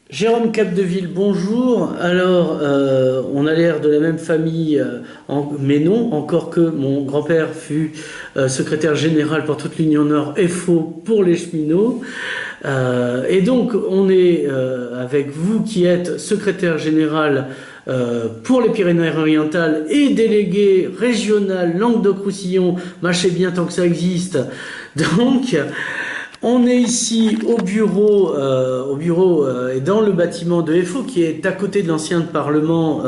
Jérôme Capdeville, bonjour. Alors, on a l'air de la même famille, mais non, encore que mon grand-père fut secrétaire général pour toute l'Union Nord FO pour les cheminots. Et donc, on est avec vous qui êtes secrétaire général pour les Pyrénées-Orientales et délégué régional Languedoc-Roussillon. Mâchez bien tant que ça existe. Donc, on est ici au bureau et dans le bâtiment de FO qui est à côté de l'ancien Parlement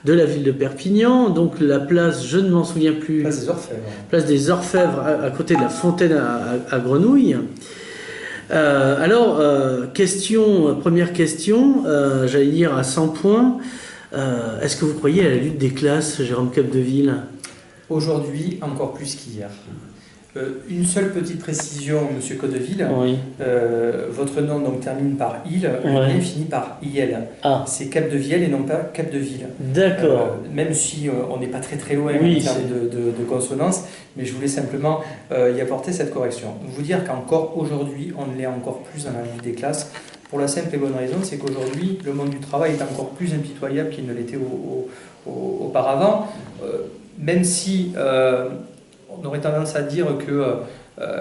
de la ville de Perpignan. Donc la place, je ne m'en souviens plus, Place des Orfèvres. place des Orfèvres à côté de la fontaine à Grenouille. Première question, j'allais dire à 100 points. Est-ce que vous croyez à la lutte des classes, Jérôme Capdeville? Aujourd'hui, encore plus qu'hier. Une seule petite précision, Monsieur Codeville. Oui. Votre nom donc termine par il, le Ouais. mien finit par iel. Ah, C'est Capdevielle et non pas Capdeville. d'accord. Même si on n'est pas très loin Oui, en termes de consonance, mais je voulais simplement y apporter cette correction. Vous dire qu'encore aujourd'hui, on l'est encore plus dans la lutte des classes. Pour la simple et bonne raison, c'est qu'aujourd'hui, le monde du travail est encore plus impitoyable qu'il ne l'était auparavant. Même si on aurait tendance à dire que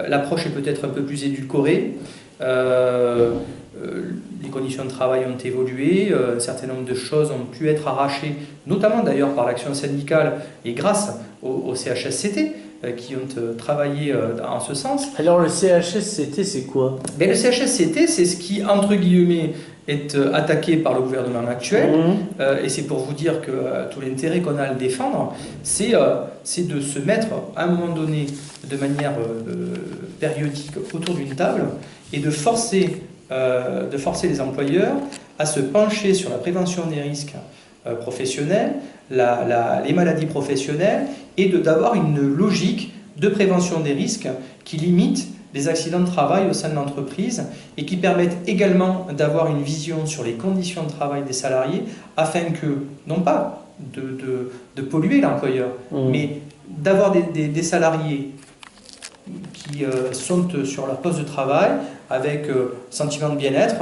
l'approche est peut-être un peu plus édulcorée. Les conditions de travail ont évolué, un certain nombre de choses ont pu être arrachées, notamment d'ailleurs par l'action syndicale et grâce au CHSCT qui ont travaillé en ce sens. Alors le CHSCT, c'est quoi? Mais le CHSCT, c'est ce qui, entre guillemets, est attaqué par le gouvernement actuel, et c'est pour vous dire que tout l'intérêt qu'on a à le défendre, c'est de se mettre à un moment donné de manière périodique autour d'une table et de forcer les employeurs à se pencher sur la prévention des risques professionnels, les maladies professionnelles, et d'avoir une logique de prévention des risques qui limite les accidents de travail au sein de l'entreprise et qui permettent également d'avoir une vision sur les conditions de travail des salariés afin que, non pas de polluer l'employeur, mais d'avoir des salariés qui sont sur leur poste de travail avec sentiment de bien-être,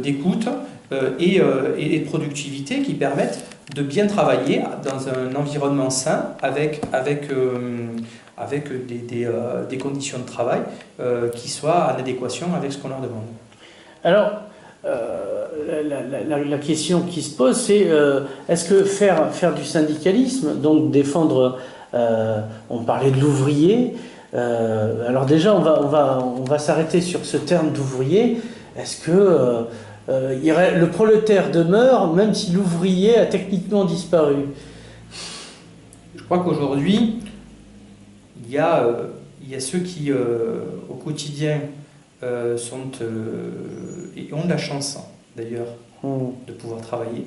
d'écoute et de productivité qui permettent de bien travailler dans un environnement sain avec des conditions de travail qui soient en adéquation avec ce qu'on leur demande. Alors, la question qui se pose, c'est est-ce que faire du syndicalisme, donc défendre, on parlait de l'ouvrier, alors déjà on va s'arrêter sur ce terme d'ouvrier. Est-ce que le prolétaire demeure même si l'ouvrier a techniquement disparu? Je crois qu'aujourd'hui, il y a ceux qui, au quotidien, sont et ont de la chance, d'ailleurs, de pouvoir travailler.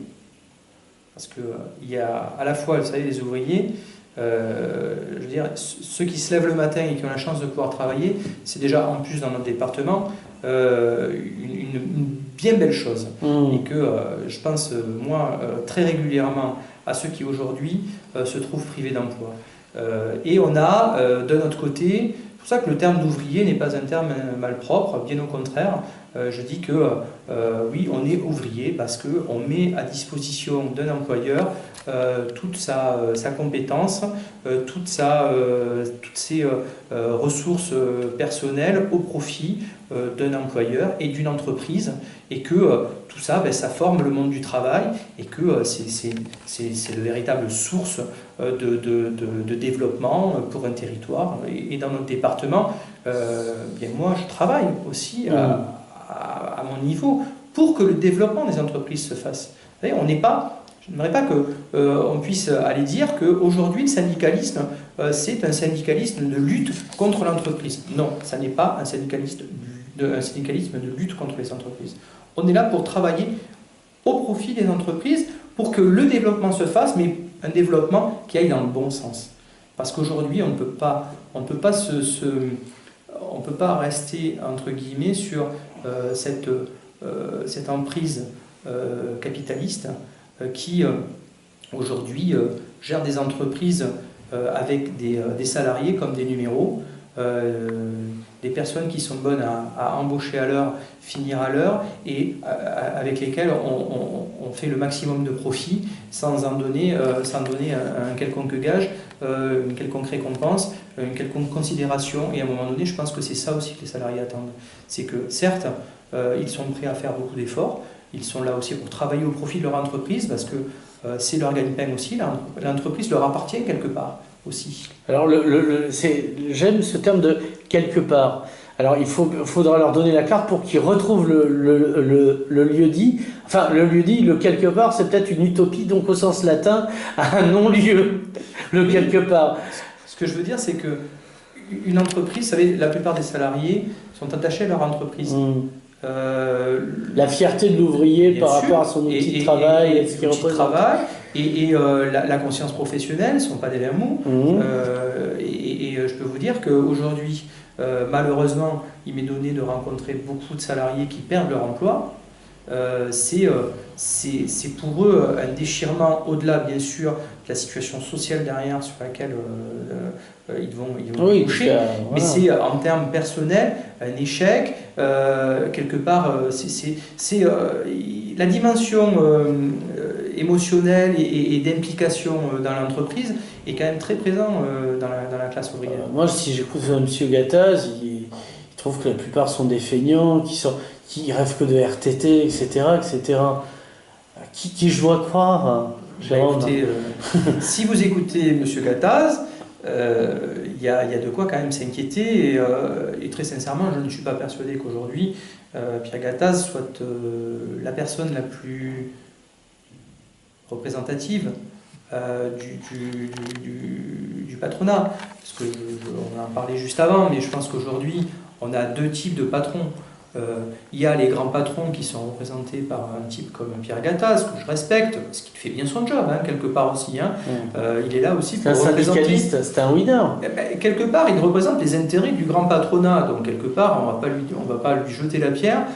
Parce qu'il y a à la fois, vous savez, les ouvriers, je veux dire, ceux qui se lèvent le matin et qui ont la chance de pouvoir travailler, c'est déjà, en plus, dans notre département, une bien belle chose. Et que je pense, moi, très régulièrement à ceux qui, aujourd'hui, se trouvent privés d'emploi. Et on a, de notre côté, c'est pour ça que le terme d'ouvrier n'est pas un terme malpropre, bien au contraire. Je dis que oui, on est ouvrier parce qu'on met à disposition d'un employeur toute sa compétence, toutes ses ressources personnelles au profit d'un employeur et d'une entreprise, et que tout ça, ça forme le monde du travail, et que c'est de véritables sources de développement pour un territoire. Et dans notre département, bien moi, je travaille aussi à mon niveau pour que le développement des entreprises se fasse. Vous savez, je n'aimerais pas qu'on puisse aller dire qu'aujourd'hui, le syndicalisme, c'est un syndicalisme de lutte contre l'entreprise. Non, ça n'est pas un syndicalisme de lutte contre les entreprises. On est là pour travailler au profit des entreprises pour que le développement se fasse, mais un développement qui aille dans le bon sens. Parce qu'aujourd'hui, on ne peut pas rester, entre guillemets, sur cette emprise capitaliste qui, aujourd'hui, gère des entreprises avec des salariés comme des numéros, des personnes qui sont bonnes à embaucher à l'heure, finir à l'heure, et avec lesquelles on fait le maximum de profit sans donner un quelconque gage, une quelconque récompense, une quelconque considération. Et à un moment donné, je pense que c'est ça aussi que les salariés attendent. C'est que certes, ils sont prêts à faire beaucoup d'efforts, ils sont là aussi pour travailler au profit de leur entreprise, parce que c'est leur gagne-pain aussi, l'entreprise leur appartient quelque part aussi. Alors, j'aime ce terme de quelque part. Alors, faudra leur donner la carte pour qu'ils retrouvent le lieu-dit. Enfin, le lieu-dit, le quelque part, c'est peut-être une utopie, donc au sens latin, un non-lieu, le quelque part. Ce que je veux dire, c'est que une entreprise, vous savez, la plupart des salariés sont attachés à leur entreprise. La fierté de l'ouvrier par rapport à son outil de travail et ce qu'il représente. Et la conscience professionnelle ne sont pas des vermous. Et je peux vous dire qu'aujourd'hui, malheureusement, il m'est donné de rencontrer beaucoup de salariés qui perdent leur emploi. C'est pour eux un déchirement, au-delà bien sûr de la situation sociale derrière sur laquelle ils vont toucher, mais c'est en termes personnels un échec. Quelque part, c'est la dimension émotionnelle et d'implication dans l'entreprise est quand même très présent dans la classe ouvrière. Moi, si j'écoute M. Gattaz, il trouve que la plupart sont des feignants, qui rêvent que de RTT, etc. etc. Qui je dois croire, écoutez, si vous écoutez M. Gattaz, il y a de quoi quand même s'inquiéter, et très sincèrement, je ne suis pas persuadé qu'aujourd'hui, Pierre Gattaz soit la personne la plus représentative du patronat. Parce que on en parlait juste avant, mais je pense qu'aujourd'hui, on a deux types de patrons. Il y a les grands patrons qui sont représentés par un type comme Pierre Gattaz, que je respecte, parce qu'il fait bien son job, quelque part aussi. Il est là aussi pour représenter... C'est un syndicaliste, c'est un winner. Quelque part, il représente les intérêts du grand patronat. Donc, quelque part, on ne va pas lui jeter la pierre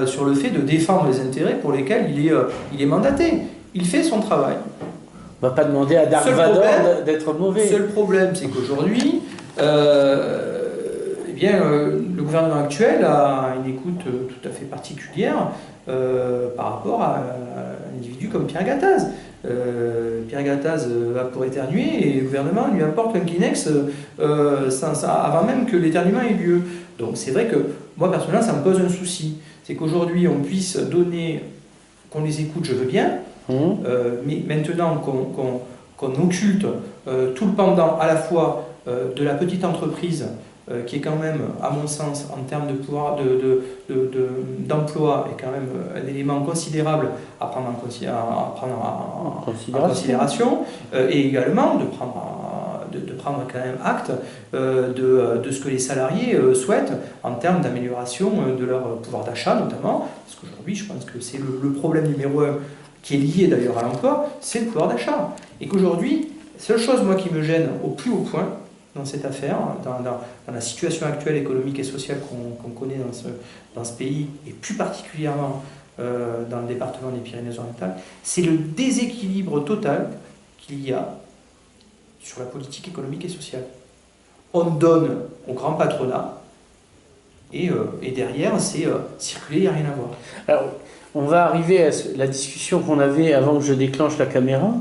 sur le fait de défendre les intérêts pour lesquels il est mandaté. Il fait son travail. On ne va pas demander à Dark Vador d'être mauvais. Le seul problème, c'est qu'aujourd'hui... le gouvernement actuel a une écoute tout à fait particulière par rapport à un individu comme Pierre Gattaz. Pierre Gattaz va pour éternuer et le gouvernement lui apporte un Kleenex avant même que l'éternuement ait lieu. Donc c'est vrai que moi personnellement ça me pose un souci. C'est qu'aujourd'hui on puisse donner, qu'on les écoute, je veux bien, mais maintenant qu'on occulte tout le pendant à la fois de la petite entreprise, qui est quand même, à mon sens, en termes de pouvoir d'emploi, est quand même un élément considérable à prendre en considération, et également de prendre quand même acte de ce que les salariés souhaitent en termes d'amélioration de leur pouvoir d'achat notamment, parce qu'aujourd'hui je pense que c'est le problème numéro un qui est lié d'ailleurs à l'emploi, c'est le pouvoir d'achat. Et qu'aujourd'hui, la seule chose moi qui me gêne au plus haut point, dans cette affaire, dans la situation actuelle économique et sociale qu'on connaît dans ce pays, et plus particulièrement dans le département des Pyrénées-Orientales, c'est le déséquilibre total qu'il y a sur la politique économique et sociale. On donne au grand patronat, et derrière, c'est circuler, il n'y a rien à voir. Alors, on va arriver à la discussion qu'on avait avant que je déclenche la caméra,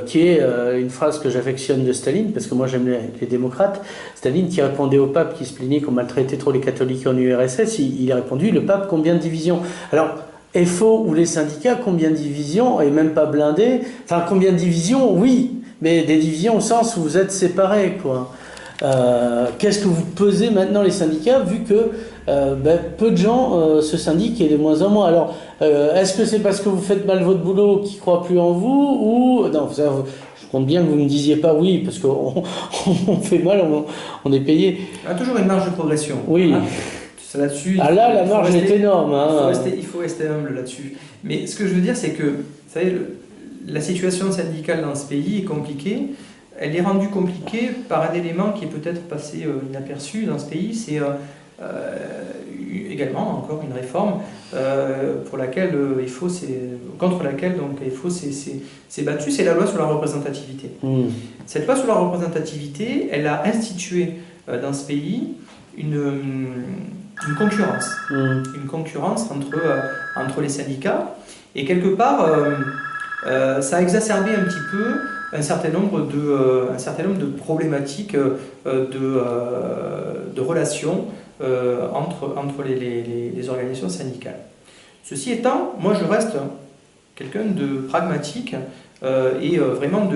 qui est une phrase que j'affectionne de Staline, parce que moi j'aime les démocrates. Staline qui répondait au pape qui se plaignait qu'on maltraitait trop les catholiques en URSS, il a répondu: le pape, combien de divisions? Alors, FO ou les syndicats, combien de divisions? Et même pas blindés. Enfin, combien de divisions? Oui, mais des divisions au sens où vous êtes séparés, quoi. Qu'est-ce que vous pesez maintenant les syndicats, vu que peu de gens se syndiquent et de moins en moins? Alors, est-ce que c'est parce que vous faites mal votre boulot qu'ils ne croient plus en vous, ou... Non, je compte bien que vous ne me disiez pas oui, parce qu'on fait mal, on est payé. Il y a toujours une marge de progression. Oui. Là-dessus, là, la marge est énorme. Il faut rester humble là-dessus. Mais ce que je veux dire, c'est que, vous savez, la situation syndicale dans ce pays est compliquée. Elle est rendue compliquée par un élément qui est peut-être passé inaperçu dans ce pays, c'est également encore une réforme pour laquelle contre laquelle donc FO s'est battu, c'est la loi sur la représentativité. Cette loi sur la représentativité, elle a institué dans ce pays une concurrence. Une concurrence entre les syndicats. Et quelque part, ça a exacerbé un petit peu un certain nombre de problématiques de relations entre les organisations syndicales. Ceci étant, moi je reste quelqu'un de pragmatique et vraiment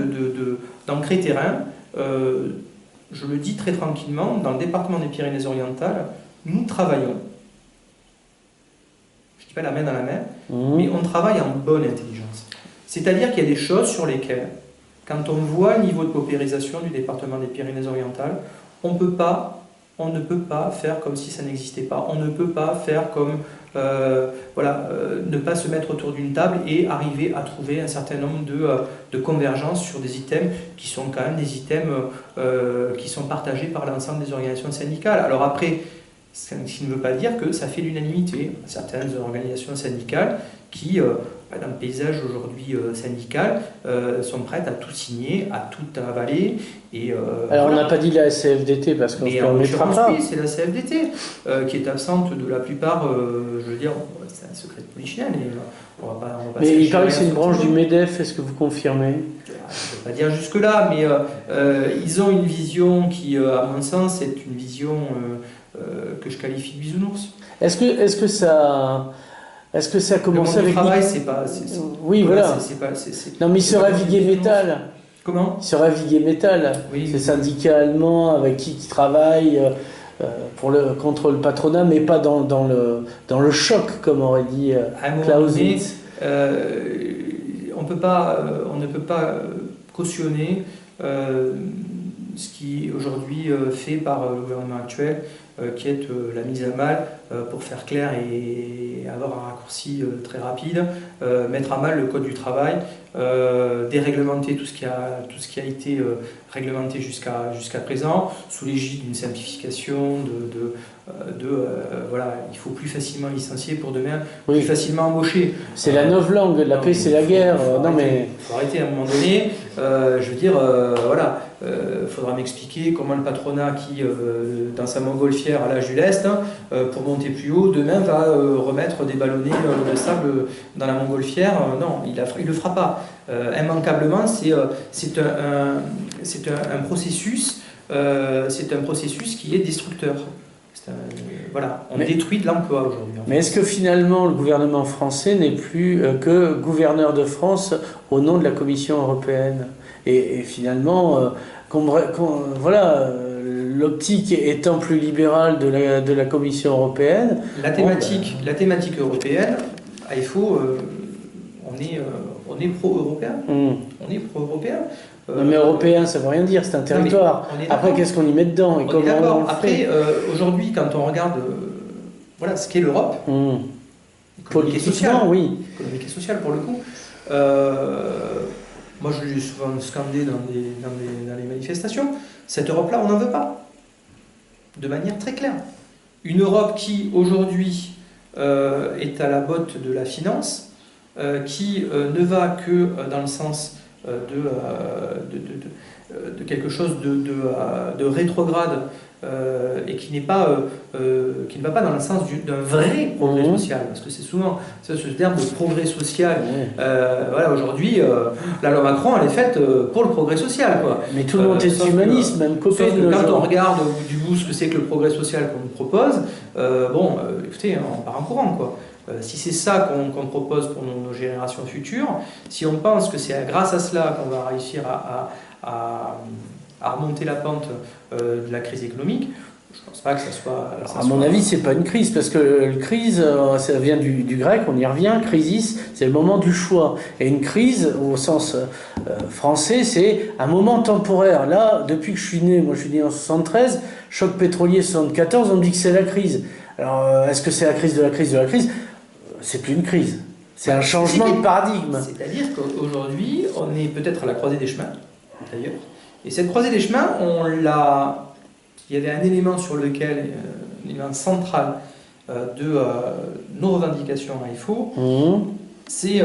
d'ancré terrain. Je le dis très tranquillement, dans le département des Pyrénées-Orientales, nous travaillons. Je ne dis pas la main dans la main, mais on travaille en bonne intelligence. C'est-à-dire qu'il y a des choses sur lesquelles, quand on voit le niveau de paupérisation du département des Pyrénées-Orientales, on ne peut pas faire comme si ça n'existait pas. On ne peut pas faire comme ne pas se mettre autour d'une table et arriver à trouver un certain nombre de convergences sur des items qui sont quand même des items qui sont partagés par l'ensemble des organisations syndicales. Alors après, ce qui ne veut pas dire que ça fait l'unanimité. Certaines organisations syndicales qui, dans le paysage aujourd'hui syndical, sont prêtes à tout signer, à tout avaler. Et, alors on n'a pas dit la CFDT parce qu'on ne se permettra pas. Oui, c'est la CFDT qui est absente de la plupart, je veux dire, c'est un secret de polichinelle. On va pas mais il paraît que c'est une branche du MEDEF, est-ce que vous confirmez? Je ne vais pas dire jusque-là, mais ils ont une vision qui, à mon sens, est une vision que je qualifie de bisounours. Est-ce que ça a commencé avec... Le travail, c'est pas... Oui, voilà. Non, mais il serait Viguier Métal. Comment? Il serait Viguier Métal. Oui, c'est syndicat allemand avec qui travaille contre le patronat, mais pas dans le choc, comme aurait dit Clausewitz. On ne peut pas cautionner ce qui est aujourd'hui fait par le gouvernement actuel, qui est la mise à mal, pour faire clair et avoir un raccourci très rapide, mettre à mal le code du travail, déréglementer tout ce qui a été réglementé jusqu'à présent, sous l'égide d'une simplification, voilà, il faut plus facilement licencier pour demain, plus facilement embaucher. C'est la novlangue, la paix c'est la guerre. Il faut arrêter à un moment donné, je veux dire, voilà, faudra m'expliquer comment le patronat qui, dans sa montgolfière à l'âge du lest, pour monter plus haut, demain va remettre des ballonnets de sable dans la montgolfière. Non, il ne le fera pas. Immanquablement, c'est un processus qui est destructeur. Voilà, on détruit de l'emploi aujourd'hui. Mais est-ce que finalement le gouvernement français n'est plus que gouverneur de France au nom de la Commission européenne et finalement, voilà, l'optique étant plus libérale de la Commission européenne... La thématique européenne, il faut... on est pro-européen. On est pro-européen. Mais européen, ça ne veut rien dire, c'est un territoire. Après, qu'est-ce qu'on y met dedans et comment on le fait? Après, aujourd'hui, quand on regarde voilà, ce qu'est l'Europe, économique et sociale, oui. Économique et sociale pour le coup, moi je l'ai souvent scandé dans les manifestations, cette Europe-là, on n'en veut pas. De manière très claire. Une Europe qui, aujourd'hui, est à la botte de la finance, qui ne va que dans le sens de quelque chose de rétrograde et qui ne va pas dans le sens d'un vrai progrès social, parce que c'est souvent ce terme de progrès social. Voilà, aujourd'hui, la loi Macron elle est faite pour le progrès social, quoi. Mais tout le monde est humaniste, même Copé. Quand on regarde au bout du bout ce que c'est que le progrès social qu'on nous propose, écoutez, on part en courant, quoi. Si c'est ça qu'on propose pour nos générations futures, si on pense que c'est grâce à cela qu'on va réussir à remonter la pente de la crise économique, je ne pense pas que ça soit... À mon avis, ce n'est pas une crise, parce que la crise, ça vient du grec, on y revient, crisis, c'est le moment du choix. Et une crise, au sens français, c'est un moment temporaire. Là, depuis que je suis né, moi je suis né en 73, choc pétrolier 74, on me dit que c'est la crise. Alors, est-ce que c'est la crise de la crise de la crise? C'est plus une crise. C'est un changement de paradigme. C'est-à-dire qu'aujourd'hui, on est peut-être à la croisée des chemins, d'ailleurs. Et cette croisée des chemins, il y avait un élément sur lequel, un élément central de nos revendications à IFO, c'est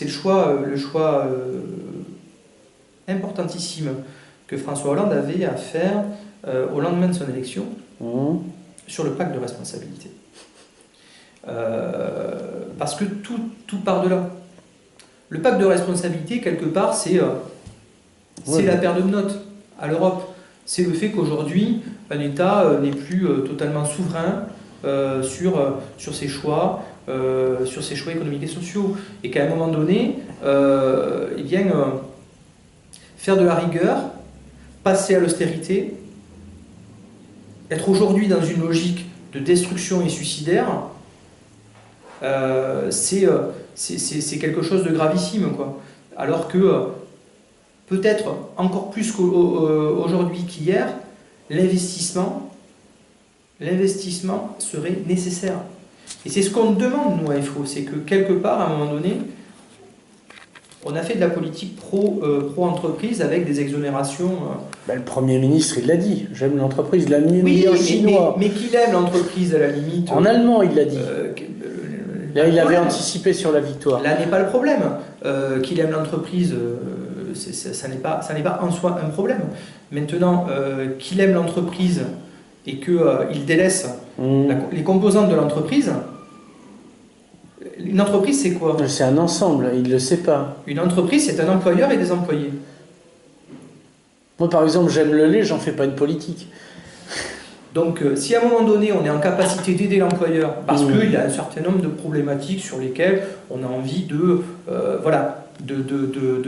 le choix importantissime que François Hollande avait à faire au lendemain de son élection Mmh. sur le pacte de responsabilité. Parce que tout part de là. Le pacte de responsabilité, quelque part, c'est la perte de notes à l'Europe. C'est le fait qu'aujourd'hui, un État n'est plus totalement souverain sur ses choix économiques et sociaux. Et qu'à un moment donné, faire de la rigueur, passer à l'austérité, être aujourd'hui dans une logique de destruction et suicidaire, c'est quelque chose de gravissime, quoi. Alors que peut-être encore plus qu'aujourd'hui qu'hier, l'investissement serait nécessaire. Et c'est ce qu'on demande, nous, à FO, c'est que quelque part, à un moment donné, on a fait de la politique pro-entreprise avec des exonérations. Le Premier ministre, il l'a dit. J'aime l'entreprise. Il l'a mis en chinois. Mais qu'il aime l'entreprise, à la limite. En allemand, il l'a dit. Là, il avait anticipé sur la victoire. Là n'est pas le problème. Qu'il aime l'entreprise, ça n'est pas en soi un problème. Maintenant, qu'il aime l'entreprise et qu'il délaisse les composantes de l'entreprise. Une entreprise, c'est quoi? C'est un ensemble, il ne le sait pas. Une entreprise, c'est un employeur et des employés. Moi, par exemple, j'aime le lait, j'en fais pas une politique. Donc, si à un moment donné, on est en capacité d'aider l'employeur, parce qu'il y a un certain nombre de problématiques sur lesquelles on a envie de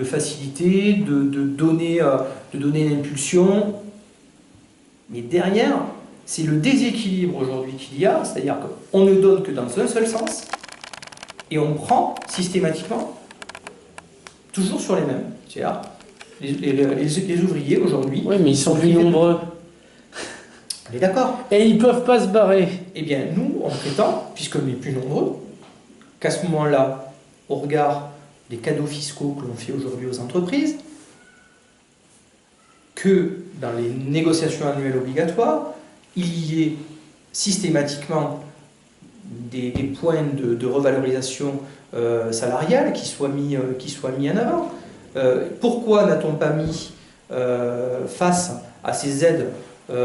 faciliter, de donner une impulsion, mais derrière, c'est le déséquilibre aujourd'hui qu'il y a, c'est-à-dire qu'on ne donne que dans un seul sens, et on prend systématiquement toujours sur les mêmes. C'est-à-dire, les ouvriers aujourd'hui... Oui, mais ils sont plus nombreux. On est d'accord. Et ils ne peuvent pas se barrer. Eh bien, nous, on prétend, puisqu'on est plus nombreux, qu'à ce moment-là, au regard des cadeaux fiscaux que l'on fait aujourd'hui aux entreprises, que dans les négociations annuelles obligatoires, il y ait systématiquement des points de revalorisation salariale qui soient mis en avant. Pourquoi n'a-t-on pas mis face à ces aides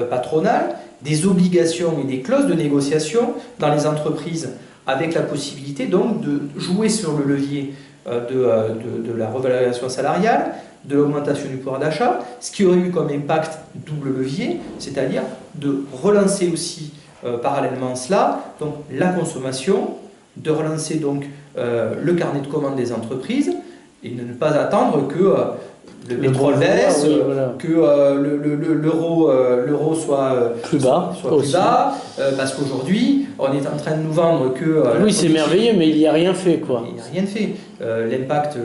patronales des obligations et des clauses de négociation dans les entreprises, avec la possibilité donc de jouer sur le levier de la revalorisation salariale, de l'augmentation du pouvoir d'achat, ce qui aurait eu comme impact double levier, c'est-à-dire de relancer aussi parallèlement cela, donc la consommation, de relancer donc le carnet de commandes des entreprises, et de ne pas attendre que le pétrole baisse, que l'euro soit plus bas, parce qu'aujourd'hui, on est en train de nous vendre que... oui, c'est merveilleux, mais il n'y a rien fait, quoi. Il n'y a rien fait. L'impact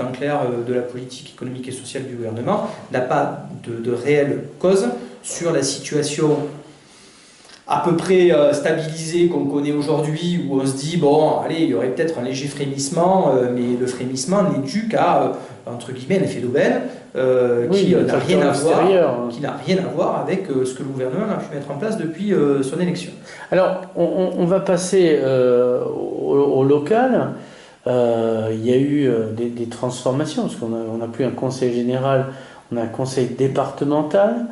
en clair de la politique économique et sociale du gouvernement n'a pas de réelle cause sur la situation à peu près stabilisée qu'on connaît aujourd'hui, où on se dit, bon, allez, il y aurait peut-être un léger frémissement, mais le frémissement n'est dû qu'à, entre guillemets, l'effet d'aubaine, qui n'a rien à voir avec ce que le gouvernement a pu mettre en place depuis son élection. Alors, on va passer au local. Il y a eu des transformations, parce qu'on n'a plus un conseil général, on a un conseil départemental.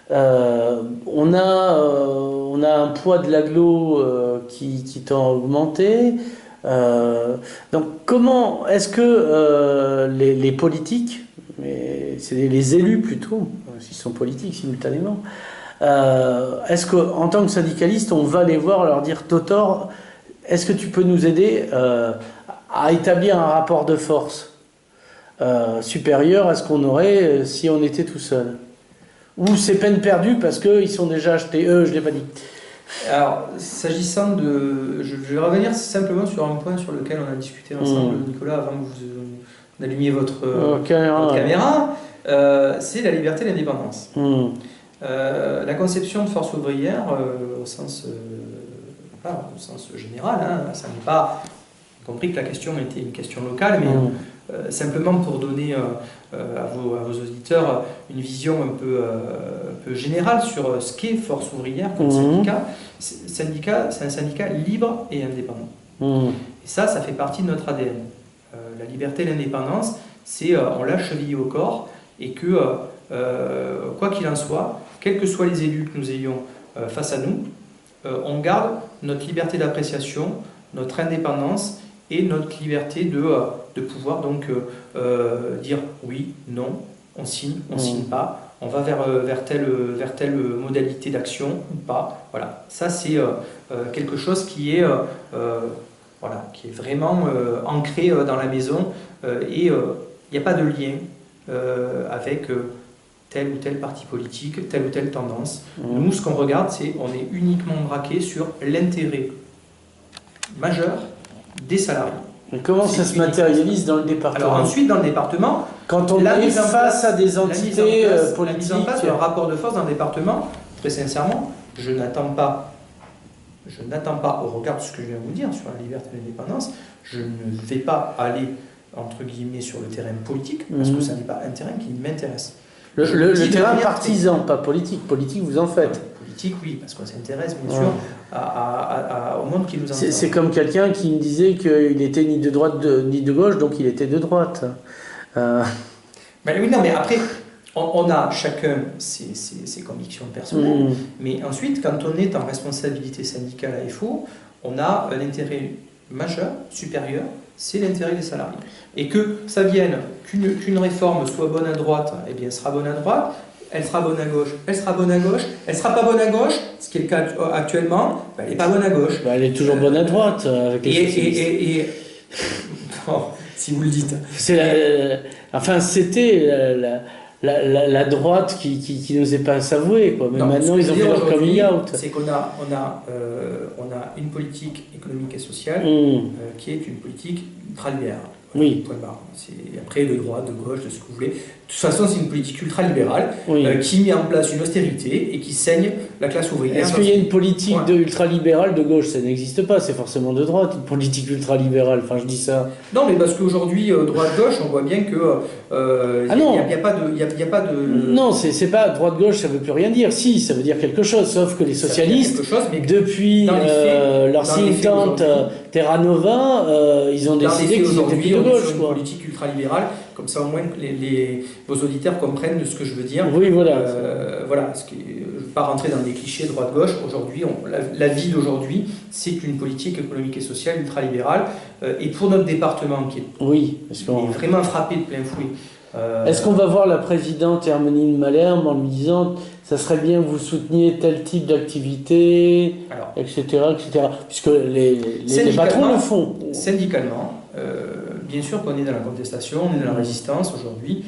On a un poids de l'agglo qui tend à augmenter. Donc comment est-ce que les politiques, mais c'est les élus plutôt, s'ils sont politiques simultanément, est-ce qu'en tant que syndicaliste, on va les voir leur dire Totor, est-ce que tu peux nous aider à établir un rapport de force supérieur à ce qu'on aurait si on était tout seul? Ou c'est peine perdue parce qu'ils sont déjà achetés, je ne l'ai pas dit. Alors, s'agissant de... Je vais revenir simplement sur un point sur lequel on a discuté ensemble, Nicolas, avant que vous allumiez votre caméra. C'est la liberté et l'indépendance. La conception de force ouvrière, au sens général, ça n'est pas... compris que la question était une question locale, mais simplement pour donner à vos auditeurs une vision un peu générale sur ce qu'est Force ouvrière comme syndicat. C'est un syndicat libre et indépendant. Et ça fait partie de notre ADN. La liberté et l'indépendance, on l'a chevillé au corps, et que, quoi qu'il en soit, quels que soient les élus que nous ayons face à nous, on garde notre liberté d'appréciation, notre indépendance et notre liberté de pouvoir donc dire oui, non, on signe pas, on va vers telle modalité d'action ou pas. Voilà, ça c'est quelque chose qui est, qui est vraiment ancré dans la maison et il n'y a pas de lien avec tel ou tel parti politique, telle ou telle tendance. Nous, ce qu'on regarde, c'est on est uniquement braqué sur l'intérêt majeur des salariés. Et comment ça se matérialise dans le département? Alors ensuite, dans le département, quand on est face à des entités politiques, la mise en place d'un rapport de force dans le département, très sincèrement, je n'attends pas, au regard de ce que je viens de vous dire sur la liberté et l'indépendance, je ne vais pas aller, entre guillemets, sur le terrain politique, parce que ça n'est pas un terrain qui m'intéresse. Le terrain partisan, pas politique. Politique, vous en faites. Politique, oui, parce qu'on s'intéresse, bien sûr, au monde qui nous entoure. C'est comme quelqu'un qui me disait qu'il était ni de droite ni de gauche, donc il était de droite. Mais oui, non, mais après, on a chacun ses convictions personnelles, mais ensuite, quand on est en responsabilité syndicale à FO, on a un intérêt majeur, supérieur, c'est l'intérêt des salariés. Et que ça vienne, qu'une réforme soit bonne à droite, eh bien elle sera bonne à droite, elle sera bonne à gauche, elle sera bonne à gauche, elle sera pas bonne à gauche, ce qui est le cas actuellement, elle n'est pas bonne à gauche. Elle est toujours bonne à droite avec les socialistes. Bon, si vous le dites. C'était la droite qui n'osait pas s'avouer, quoi. Mais non, maintenant ils ont fait leur coming out. C'est qu'on a une politique économique et sociale qui est une politique ultralibérale. Oui. Après, de droite, de gauche, de ce que vous voulez. De toute façon, c'est une politique ultralibérale qui met en place une austérité et qui saigne la classe ouvrière. Est-ce qu'il y a une politique ultralibérale de gauche? Ça n'existe pas, c'est forcément de droite, une politique ultralibérale. Enfin, je dis ça. Non, mais parce qu'aujourd'hui, droite-gauche, on voit bien que il n'y a pas de... Non, c'est pas droite-gauche, ça ne veut plus rien dire. Si, ça veut dire quelque chose, sauf que les socialistes, depuis leur think tank Terra Nova, ils ont décidé qu'ils étaient plus de gauche. Une politique ultralibérale, comme ça au moins vos auditeurs comprennent de ce que je veux dire. Oui, voilà. Je ne veux pas rentrer dans des clichés droite-gauche. Aujourd'hui, la vie d'aujourd'hui, c'est une politique économique et sociale ultralibérale. Et pour notre département, qui est vraiment frappé de plein fouet. Est-ce qu'on va voir la présidente Hermeline Malherbe en lui disant ça serait bien que vous souteniez tel type d'activité, etc., etc. Puisque les patrons le font. Syndicalement, bien sûr qu'on est dans la contestation, on est dans la résistance aujourd'hui,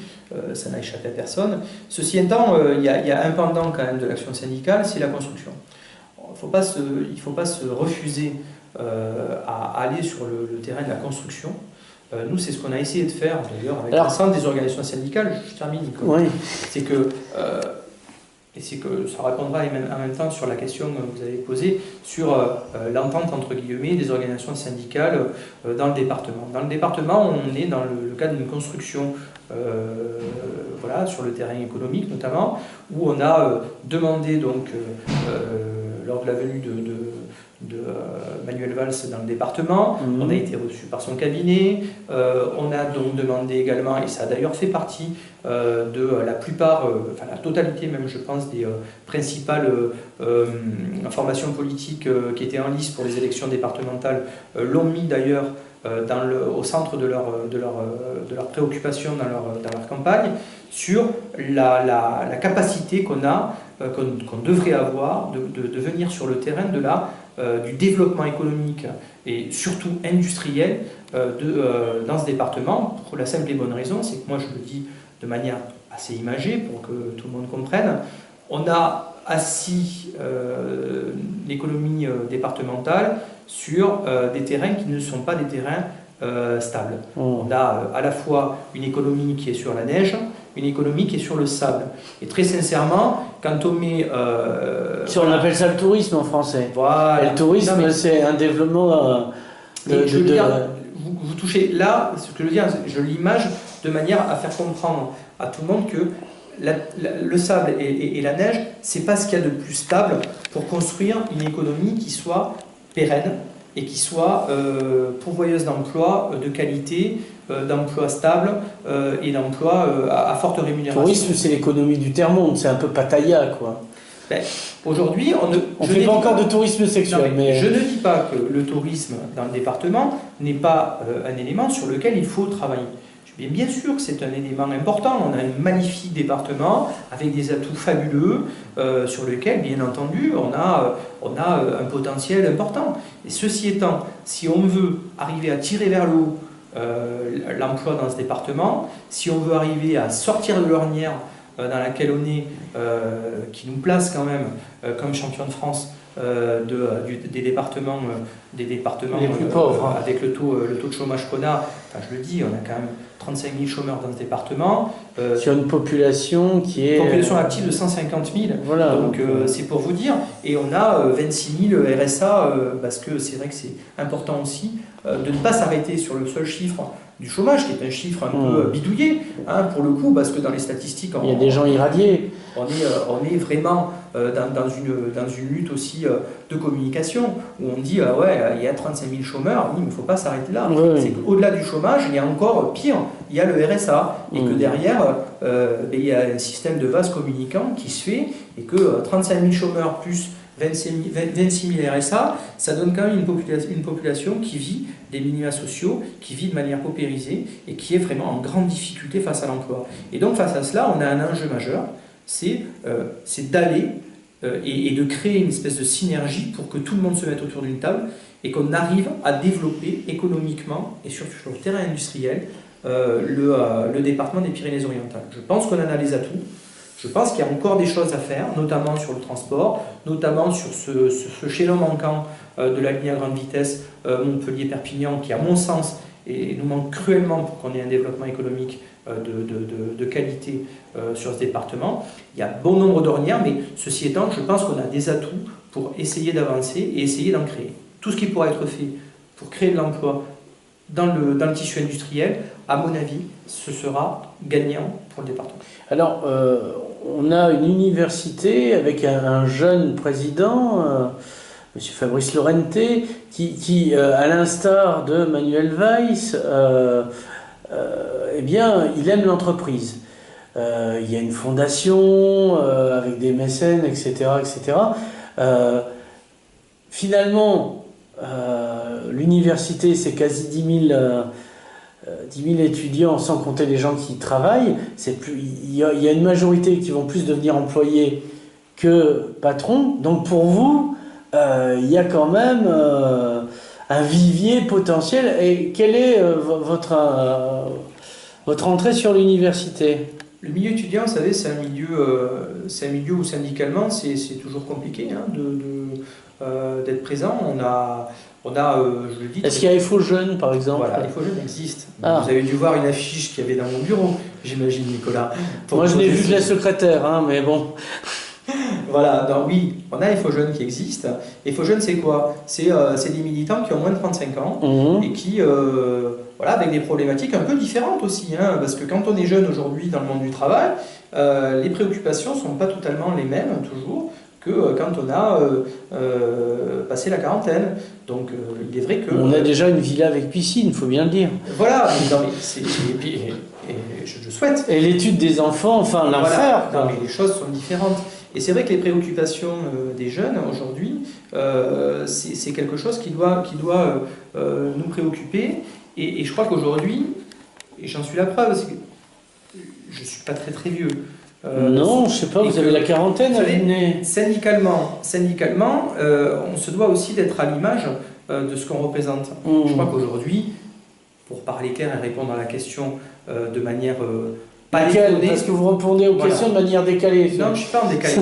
ça n'a échappé à personne. Ceci étant, il y a un pendant quand même de l'action syndicale, c'est la construction. Il ne faut pas se refuser à aller sur le terrain de la construction. Nous, c'est ce qu'on a essayé de faire, d'ailleurs, avec l'ensemble des organisations syndicales. Je termine, Nicolas. Oui. C'est que ça répondra en même temps sur la question que vous avez posée sur l'entente, entre guillemets, des organisations syndicales dans le département. Dans le département, on est dans le cadre d'une construction sur le terrain économique, notamment, où on a demandé, donc, lors de la venue de Manuel Valls dans le département, on a été reçu par son cabinet, on a donc demandé également, et ça a d'ailleurs fait partie de la plupart, la totalité même je pense, des principales formations politiques qui étaient en lice pour les élections départementales, l'ont mis d'ailleurs au centre de leur préoccupation dans leur campagne, sur la capacité qu'on devrait avoir de venir sur le terrain du développement économique et surtout industriel dans ce département, pour la simple et bonne raison, c'est que moi je le dis de manière assez imagée pour que tout le monde comprenne, on a assis l'économie départementale sur des terrains qui ne sont pas des terrains stables. On a à la fois une économie qui est sur la neige, une économie qui est sur le sable. Et très sincèrement, quand on met... on appelle ça le tourisme en français. Voilà. Et le tourisme, c'est un développement... vous touchez là, ce que je veux dire, je l'image de manière à faire comprendre à tout le monde que le sable et la neige, c'est pas ce qu'il y a de plus stable pour construire une économie qui soit pérenne, et qui soit pourvoyeuse d'emplois de qualité, d'emplois stables et d'emplois à forte Le rémunération. tourisme, c'est l'économie du tiers-monde, c'est un peu Pattaya, quoi. Ben, aujourd'hui, On ne fait pas encore de tourisme sexuel, non, mais je ne dis pas que le tourisme dans le département n'est pas un élément sur lequel il faut travailler. Bien sûr que c'est un élément important. On a un magnifique département avec des atouts fabuleux sur lequel, bien entendu, on a un potentiel important. Et ceci étant, si on veut arriver à tirer vers le haut l'emploi dans ce département, si on veut arriver à sortir de l'ornière dans laquelle on est, qui nous place quand même comme champion de France des départements les plus pauvres, avec le taux de chômage qu'on a. Enfin, je le dis, on a quand même 35 000 chômeurs dans ce département. Sur une population qui est... Population active de 150 000. Voilà. Donc c'est pour vous dire. Et on a 26 000 RSA, parce que c'est vrai que c'est important aussi de ne pas s'arrêter sur le seul chiffre du chômage, qui est un chiffre un peu bidouillé, hein, pour le coup, parce que dans les statistiques... Il y a des gens irradiés. On est vraiment dans une lutte aussi de communication, où on dit, ouais, il y a 35 000 chômeurs, oui, mais il ne faut pas s'arrêter là. Oui. C'est qu'au-delà du chômage, il y a encore pire, il y a le RSA, et que derrière, il y a un système de vase communicant qui se fait, et que 35 000 chômeurs plus 26 000 RSA, ça donne quand même une population qui vit des minima sociaux, qui vit de manière paupérisée et qui est vraiment en grande difficulté face à l'emploi. Et donc face à cela, on a un enjeu majeur, c'est d'aller et de créer une espèce de synergie pour que tout le monde se mette autour d'une table et qu'on arrive à développer économiquement et surtout sur le terrain industriel le département des Pyrénées-Orientales. Je pense qu'on en a les atouts. Je pense qu'il y a encore des choses à faire, notamment sur le transport, notamment sur ce chaînon manquant de la ligne à grande vitesse Montpellier-Perpignan, qui, à mon sens, nous manque cruellement pour qu'on ait un développement économique de qualité sur ce département. Il y a bon nombre d'ornières, mais ceci étant, je pense qu'on a des atouts pour essayer d'avancer et essayer d'en créer. Tout ce qui pourra être fait pour créer de l'emploi dans le tissu industriel, à mon avis, ce sera gagnant pour le département. Alors, on a une université avec un jeune président, M. Fabrice Lorente, qui à l'instar de Manuel Weiss, eh bien, il aime l'entreprise. Il y a une fondation avec des mécènes, etc. etc. Finalement, l'université, c'est quasi 10 000 étudiants, sans compter les gens qui y travaillent. Il y a une majorité qui vont plus devenir employés que patrons. Donc pour vous, il y a quand même un vivier potentiel. Et quelle est votre entrée sur l'université ? Le milieu étudiant, vous savez, c'est un milieu où syndicalement, c'est toujours compliqué hein, d'être présent. On a, je le dis... Est-ce qu'il y a FO Jeunes, par exemple ? Voilà, FO Jeunes existe. Ah. Vous avez dû voir une affiche qu'il y avait dans mon bureau, j'imagine, Nicolas. Moi, je n'ai vu que la secrétaire, hein, mais bon... Voilà, donc oui, on a FO Jeunes qui existe. FO Jeunes, c'est quoi ? C'est des militants qui ont moins de 35 ans et qui, voilà, avec des problématiques un peu différentes aussi. Hein, parce que quand on est jeune aujourd'hui dans le monde du travail, les préoccupations ne sont pas totalement les mêmes, toujours, que quand on a passé la quarantaine. Donc il est vrai que... On a déjà une villa avec piscine, il faut bien le dire. Voilà, et je le souhaite. Et l'étude des enfants, enfin l'enfer. Voilà. Non, mais les choses sont différentes. Et c'est vrai que les préoccupations des jeunes aujourd'hui, c'est quelque chose qui doit nous préoccuper. Et je crois qu'aujourd'hui, et j'en suis la preuve, parce que je ne suis pas très très vieux. Non, je ne sais pas, vous avez la quarantaine à venir. Syndicalement, on se doit aussi d'être à l'image de ce qu'on représente. Je crois qu'aujourd'hui, pour parler clair et répondre à la question de manière... Parce que vous répondez aux questions de manière décalée. Non, je ne suis pas en décalé.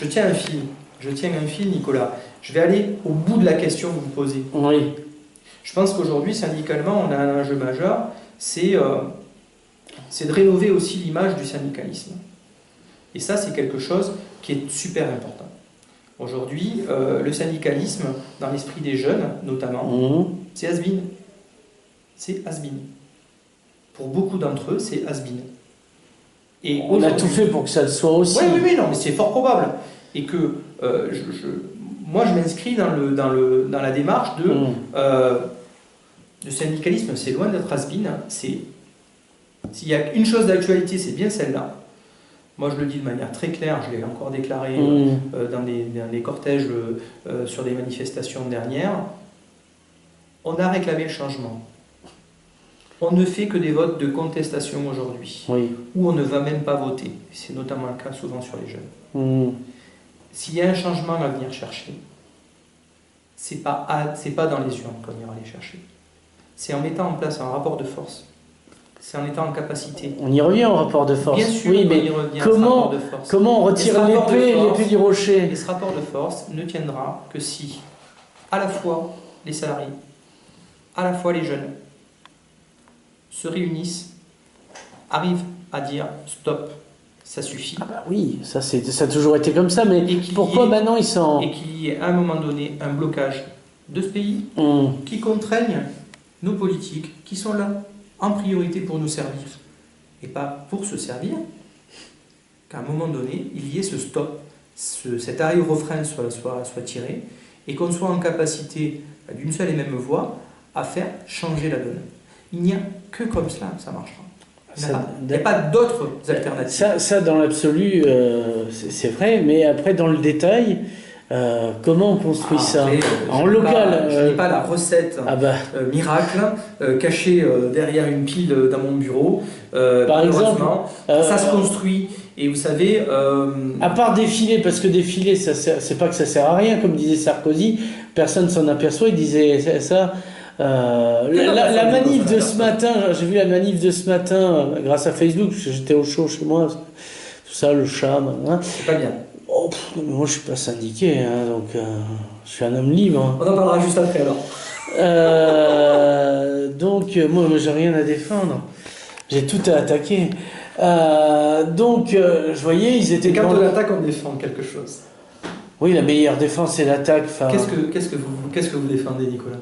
Je tiens un fil, Nicolas. Je vais aller au bout de la question que vous me posez. Oui. Je pense qu'aujourd'hui, syndicalement, on a un enjeu majeur, c'est de rénover aussi l'image du syndicalisme. Et ça, c'est quelque chose qui est super important. Aujourd'hui, le syndicalisme, dans l'esprit des jeunes, notamment, c'est has-been. C'est has-been. Pour beaucoup d'entre eux, c'est has-been. Et on a tout fait pour que ça le soit aussi. Oui, non, mais c'est fort probable. Et que moi, je m'inscris dans la démarche de syndicalisme. C'est loin d'être has-been. S'il y a une chose d'actualité, c'est bien celle-là. Moi, je le dis de manière très claire, je l'ai encore déclaré dans les cortèges sur des manifestations dernières. On a réclamé le changement. On ne fait que des votes de contestation aujourd'hui, où on ne va même pas voter. C'est notamment le cas souvent sur les jeunes. S'il y a un changement à venir chercher, c'est pas dans les urnes qu'on ira les chercher. C'est en mettant en place un rapport de force. C'est en étant en capacité. On y revient au rapport de force. Bien sûr, oui, mais on y revient, comment on retire l'épée du rocher? Et ce rapport de force ne tiendra que si, à la fois les salariés, à la fois les jeunes, se réunissent, arrivent à dire stop, ça suffit. Ah bah oui, ça a toujours été comme ça, mais pourquoi maintenant ils sont... Et qu'il y ait à un moment donné un blocage de ce pays qui contraigne nos politiques qui sont là en priorité pour nous servir et pas pour se servir, qu'à un moment donné, il y ait ce stop, cet arrêt au refrain soit tiré et qu'on soit en capacité, d'une seule et même voix, à faire changer la donne. Il n'y a que comme cela que ça marchera. Il n'y a pas d'autres alternatives. Ça dans l'absolu, c'est vrai, mais après, dans le détail, comment on construit ça en local? Je n'ai pas la recette miracle cachée derrière une pile dans mon bureau. Par exemple, ça se construit. Et vous savez... à part défiler, parce que défiler, c'est pas que ça sert à rien, comme disait Sarkozy, personne s'en aperçoit, il disait ça... la manif de ce matin, j'ai vu la manif de ce matin grâce à Facebook, parce que j'étais au chaud chez moi, tout ça, le chat, c'est pas bien. Moi je suis pas syndiqué, donc je suis un homme libre. On en parlera juste après alors. Donc moi j'ai rien à défendre, j'ai tout à attaquer. Donc je voyais, ils étaient... Quand on attaque, on défend quelque chose. Oui, la meilleure défense c'est l'attaque. Qu'est-ce que vous défendez, Nicolas?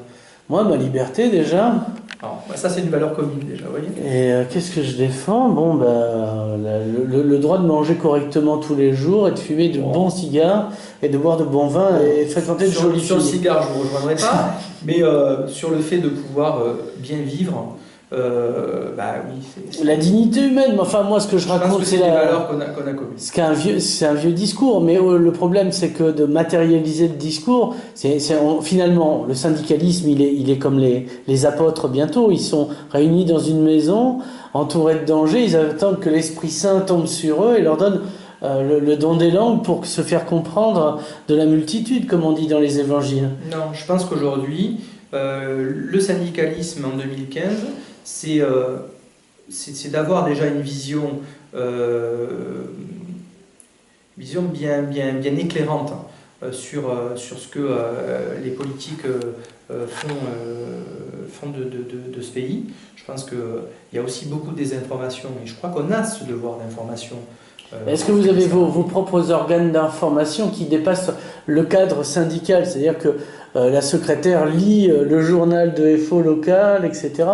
Moi, ma liberté déjà. Alors, ça, c'est une valeur commune déjà, vous voyez. Et qu'est-ce que je défends? Bon, le droit de manger correctement tous les jours et de fumer de bons cigares et de boire de bons vins et de fréquenter de jolies filles. Sur le cigare, je ne vous rejoindrai pas, mais sur le fait de pouvoir bien vivre, oui. La dignité humaine, enfin moi ce que je raconte, c'est des valeurs qu'on a communes. C'est un vieux discours, mais le problème c'est que de matérialiser le discours, finalement le syndicalisme il est comme les apôtres bientôt, ils sont réunis dans une maison, entourés de dangers, ils attendent que l'Esprit Saint tombe sur eux et leur donne le don des langues pour se faire comprendre de la multitude, comme on dit dans les évangiles. Non, je pense qu'aujourd'hui, le syndicalisme en 2015, c'est d'avoir déjà une vision bien éclairante sur ce que les politiques font de ce pays. Je pense qu'il y a aussi beaucoup de désinformation et je crois qu'on a ce devoir d'information. Est-ce que vous avez vos propres organes d'information qui dépassent le cadre syndical? C'est-à-dire que la secrétaire lit le journal de FO local, etc.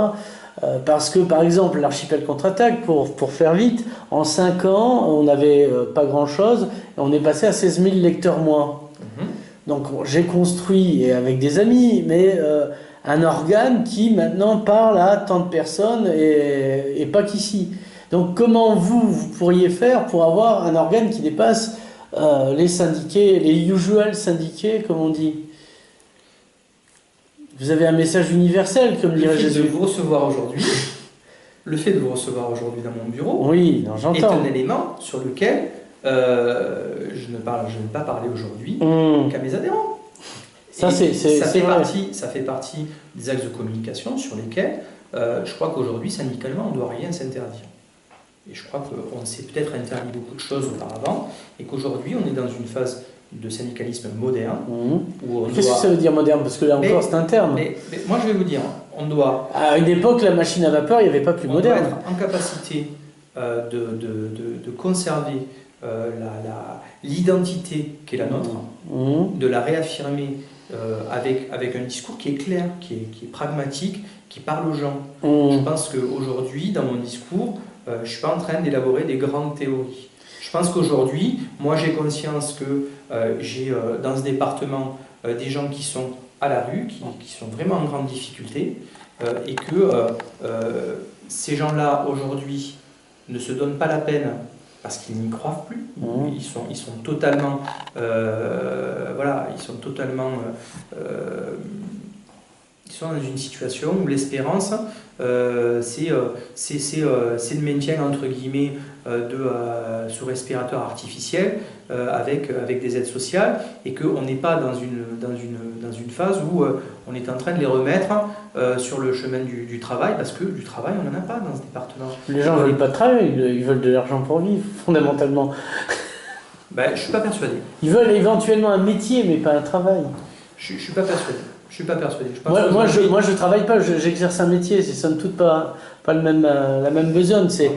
Parce que, par exemple, l'Archipel contre-attaque, pour faire vite, en 5 ans, on n'avait pas grand-chose, et on est passé à 16 000 lecteurs mois. Donc j'ai construit, et avec des amis, mais un organe qui maintenant parle à tant de personnes, et pas qu'ici. Donc comment vous pourriez faire pour avoir un organe qui dépasse les syndiqués, les usual syndiqués, comme on dit? Vous avez un message universel, comme dirait Jésus. Le fait de vous recevoir aujourd'hui, dans mon bureau, est un élément sur lequel je ne vais pas parler aujourd'hui qu'à mes adhérents. Ça fait partie des axes de communication sur lesquels je crois qu'aujourd'hui, syndicalement, on ne doit rien s'interdire. Et je crois qu'on s'est peut-être interdit beaucoup de choses auparavant, et qu'aujourd'hui, on est dans une phase de syndicalisme moderne. Qu'est-ce que ça veut dire moderne? Parce que là encore, c'est un terme. Mais moi, je vais vous dire, on doit... À une époque, la machine à vapeur, il n'y avait pas plus moderne. On doit être en capacité de conserver l'identité qui est la nôtre, de la réaffirmer avec un discours qui est clair, qui est pragmatique, qui parle aux gens. Je pense qu'aujourd'hui, dans mon discours, je ne suis pas en train d'élaborer des grandes théories. Je pense qu'aujourd'hui, moi j'ai conscience que j'ai dans ce département des gens qui sont à la rue, qui sont vraiment en grande difficulté, et que ces gens-là, aujourd'hui, ne se donnent pas la peine parce qu'ils n'y croient plus. Ils sont totalement... voilà, ils sont totalement... ils sont dans une situation où l'espérance, c'est le maintien, entre guillemets, sous respirateur artificiel avec des aides sociales, et qu'on n'est pas dans une phase où on est en train de les remettre sur le chemin du travail, parce que du travail, on n'en a pas dans ce département. Les gens ne veulent pas de travail, ils veulent de l'argent pour vivre, fondamentalement. Ben, je ne suis pas persuadé. Ils veulent éventuellement un métier, mais pas un travail. Je ne suis pas persuadé. Je suis pas persuadé. Moi, je travaille pas, j'exerce un métier, c'est somme toute pas la même besogne. C'est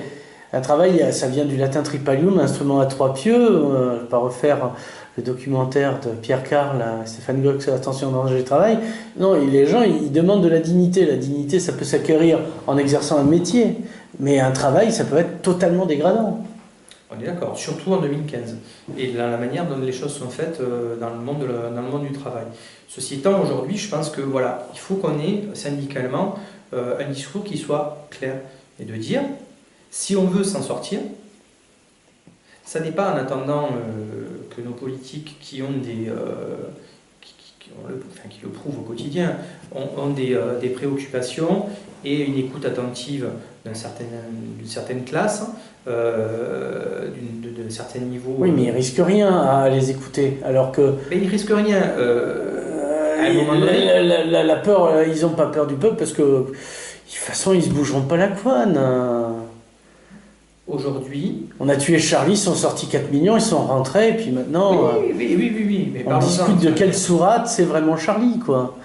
un travail, ça vient du latin tripalium, instrument à trois pieux. Je ne vais pas refaire le documentaire de Pierre Carl, Stéphane Gluck, sur l'attention en danger du travail. Non, les gens, ils demandent de la dignité. La dignité, ça peut s'acquérir en exerçant un métier, mais un travail, ça peut être totalement dégradant. On est d'accord, surtout en 2015, et dans la manière dont les choses sont faites dans le monde du travail. Ceci étant, aujourd'hui, je pense que voilà, il faut qu'on ait syndicalement un discours qui soit clair, et de dire, si on veut s'en sortir, ça n'est pas en attendant que nos politiques qui ont qui le prouvent au quotidien, ont des préoccupations et une écoute attentive d'une certaine classe, d'un certain niveau. Oui, mais ils risquent rien à les écouter, alors que... Mais ils risquent rien. À un moment donné... La peur, ils n'ont pas peur du peuple, parce que de toute façon, ils ne se bougeront pas la couenne. Aujourd'hui... On a tué Charlie, ils sont sortis 4 millions, ils sont rentrés, et puis maintenant... Oui. Mais on discute de quelle sourate c'est vraiment Charlie, quoi.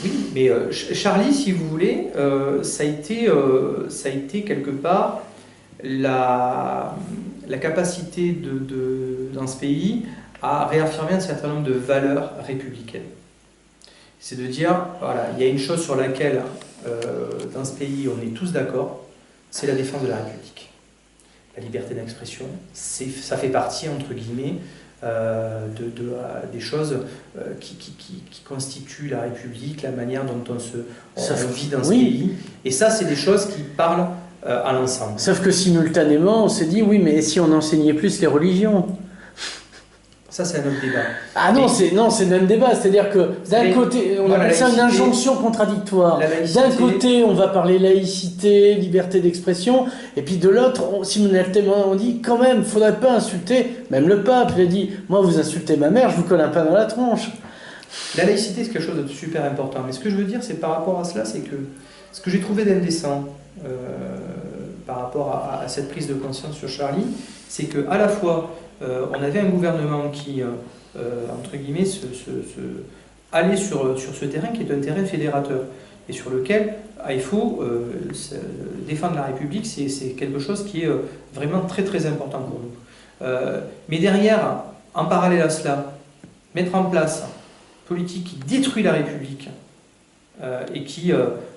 Oui, mais Charlie, si vous voulez, ça a été quelque part la capacité dans ce pays à réaffirmer un certain nombre de valeurs républicaines. C'est de dire, voilà, il y a une chose sur laquelle, dans ce pays, on est tous d'accord, c'est la défense de la République. La liberté d'expression, ça fait partie, entre guillemets, des choses qui constituent la République, la manière dont on vit dans ce pays. Et ça, c'est des choses qui parlent à l'ensemble. Sauf que simultanément, on s'est dit, oui, mais si on enseignait plus les religions? Ça, c'est un autre débat. Ah non, c'est le même débat. C'est-à-dire que d'un côté, on appelle ça une injonction contradictoire. D'un côté, on va parler laïcité, liberté d'expression, et puis de l'autre, simultanément, on dit quand même, il ne faudrait pas insulter, même le pape, il a dit, moi, vous insultez ma mère, je vous colle un pain dans la tronche. La laïcité, c'est quelque chose de super important. Mais ce que je veux dire, c'est par rapport à cela, c'est que ce que j'ai trouvé d'indécent par rapport à cette prise de conscience sur Charlie, c'est qu'à la fois, on avait un gouvernement qui, entre guillemets, allait sur ce terrain qui est un terrain fédérateur, et sur lequel il faut défendre la République, c'est quelque chose qui est vraiment très très important pour nous. Mais derrière, en parallèle à cela, mettre en place une politique qui détruit la République, et qui,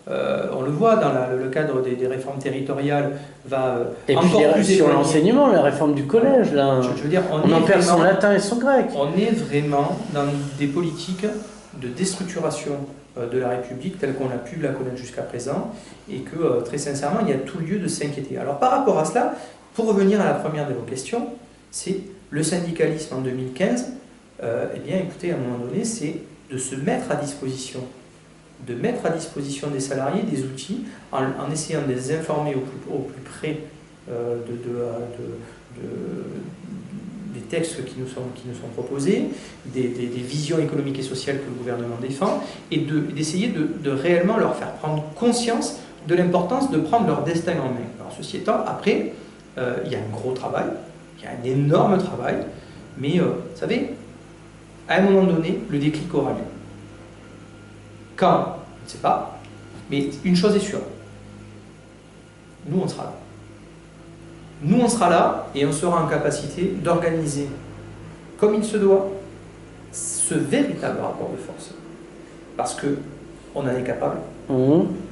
on le voit dans le cadre des réformes territoriales, va et encore puis plus sur l'enseignement, la réforme du collège, là, je veux dire, on en perd son latin et son grec. On est vraiment dans des politiques de déstructuration de la République telle qu'on a pu la connaître jusqu'à présent, et que très sincèrement, il y a tout lieu de s'inquiéter. Alors par rapport à cela, pour revenir à la première de vos questions, c'est le syndicalisme en 2015. Eh bien, écoutez, à un moment donné, c'est de se mettre à disposition. De mettre à disposition des salariés des outils en essayant de les informer au plus près des textes qui nous sont proposés, des visions économiques et sociales que le gouvernement défend, et d'essayer de réellement leur faire prendre conscience de l'importance de prendre leur destin en main. Alors ceci étant, après, il y a un gros travail, il y a un énorme travail, mais vous savez, à un moment donné, le déclic aura lieu. Quand? Je ne sais pas. Mais une chose est sûre. Nous, on sera là. Nous, on sera là et on sera en capacité d'organiser, comme il se doit, ce véritable rapport de force. Parce qu'on en est capable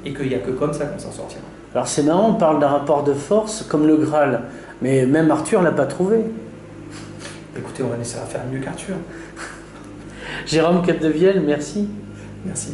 et qu'il n'y a que comme ça qu'on s'en sortira. Alors c'est marrant, on parle d'un rapport de force comme le Graal. Mais même Arthur ne l'a pas trouvé. Écoutez, on va essayer de faire mieux qu'Arthur. Jérôme Capdevielle, merci. Merci.